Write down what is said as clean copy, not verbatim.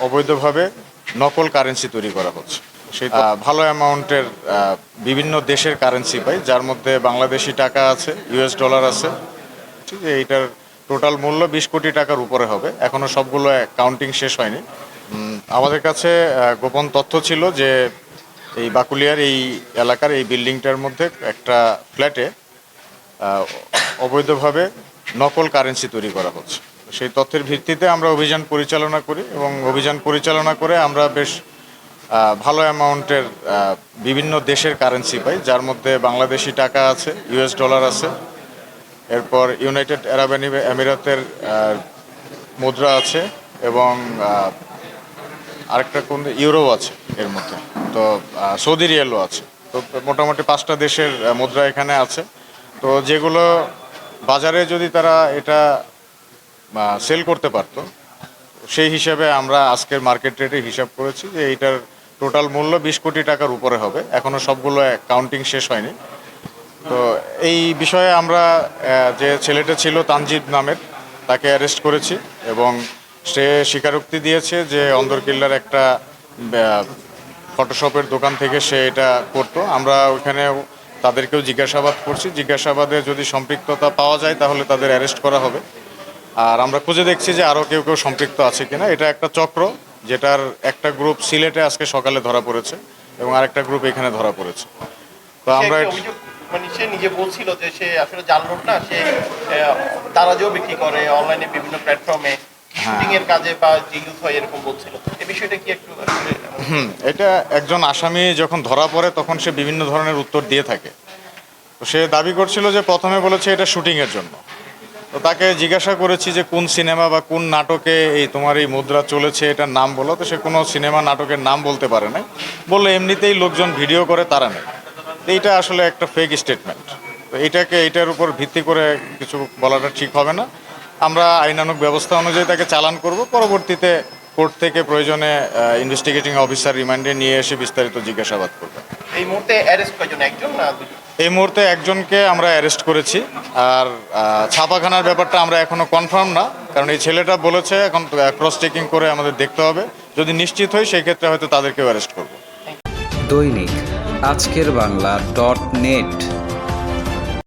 অবৈধভাবে নকল কারেন্সি তৈরি করা হচ্ছে। সেই ভালো অ্যামাউন্টের বিভিন্ন দেশের কারেন্সি পাই, যার মধ্যে বাংলাদেশি টাকা আছে, ইউএস ডলার আছে। ঠিক আছে, এইটার টোটাল মূল্য 20 কোটি টাকার উপরে হবে। এখনও সবগুলো কাউন্টিং শেষ হয়নি। আমাদের কাছে গোপন তথ্য ছিল যে এই বাকুলিয়ার এই এলাকার এই বিল্ডিংটার মধ্যে একটা ফ্ল্যাটে অবৈধভাবে নকল কারেন্সি তৈরি করা হচ্ছে। সেই তথ্যের ভিত্তিতে আমরা অভিযান পরিচালনা করি এবং অভিযান পরিচালনা করে আমরা বেশ ভালো অ্যামাউন্টের বিভিন্ন দেশের কারেন্সি পাই, যার মধ্যে বাংলাদেশি টাকা আছে, ইউএস ডলার আছে, এরপর ইউনাইটেড আরব আমিরাতের মুদ্রা আছে এবং আরেকটা কোন ইউরো আছে এর মধ্যে, তো সৌদি রিয়ালও আছে। তো মোটামুটি 5টা দেশের মুদ্রা এখানে আছে। তো যেগুলো বাজারে যদি তারা এটা সেল করতে পারতো, সেই হিসাবে আমরা আজকের মার্কেট রেটে হিসাব করেছি যে এইটার টোটাল মূল্য 20 কোটি টাকার উপরে হবে। এখনও সবগুলো কাউন্টিং শেষ হয়নি। তো এই বিষয়ে আমরা যে ছেলেটা ছিল তানজিদ নামের, তাকে অ্যারেস্ট করেছি এবং সে স্বীকারোক্তি দিয়েছে যে অন্দরকিল্লার একটা ফটোশপের দোকান থেকে সে এটা করতো। আমরা ওইখানে তাদেরকেও জিজ্ঞাসাবাদ করছি। জিজ্ঞাসাবাদে যদি সম্পৃক্ততা পাওয়া যায় তাহলে তাদের অ্যারেস্ট করা হবে। আর আমরা খুঁজে দেখছি যে আরও কেউ কেউ সম্পৃক্ত আছে কিনা। এটা একটা চক্র, যেটার একটা গ্রুপ সিলেটে আজকে সকালে ধরা পড়েছে এবং আরেকটা গ্রুপ এখানে ধরা পড়েছে। তো আমরা মানে সে নিজে বলছিল যে সে আসলে জানলো না, সে দারাজও বিক্রি করে অনলাইনে বিভিন্ন প্ল্যাটফর্মে শুটিং এর কাজে বা যে ইউজ হয় এরকম বলছিল। এই বিষয়টা কি একটু এটা একজন আসামি যখন ধরা পড়ে তখন সে বিভিন্ন ধরনের উত্তর দিয়ে থাকে। তো সে দাবি করছিল যে প্রথমে বলেছে এটা শুটিংয়ের জন্য। তো তাকে জিজ্ঞাসা করেছি যে কোন সিনেমা বা কোন নাটকে এই তোমার এই মুদ্রা চলেছে, এটার নাম বলো। তো সে কোনো সিনেমা নাটকের নাম বলতে পারে না, বললো এমনিতেই লোকজন ভিডিও করে তারা নেই। এইটা আসলে একটা ফেক স্টেটমেন্ট। তো এইটার উপর ভিত্তি করে কিছু বলাটা ঠিক হবে না। আমরা আইনানুগ ব্যবস্থা অনুযায়ী তাকে চালান করব। পরবর্তীতে কোর্ট থেকে প্রয়োজনে ইনভেস্টিগেটিং অফিসার রিমান্ডে নিয়ে এসে বিস্তারিত জিজ্ঞাসাবাদ করবে। এই মুহূর্তে অ্যারেস্ট কয়জন, একজন না দুজন? এই মুহূর্তে একজনকে আমরা অ্যারেস্ট করেছি। আর ছাপাখানার ব্যাপারটা আমরা এখনও কনফার্ম না, কারণ এই ছেলেটা বলেছে এখন ক্রস চেকিং করে আমাদের দেখতে হবে। যদি নিশ্চিত হয় সেই ক্ষেত্রে হয়তো তাদেরকেও অ্যারেস্ট করব। দৈনিক আজকের বাংলা .net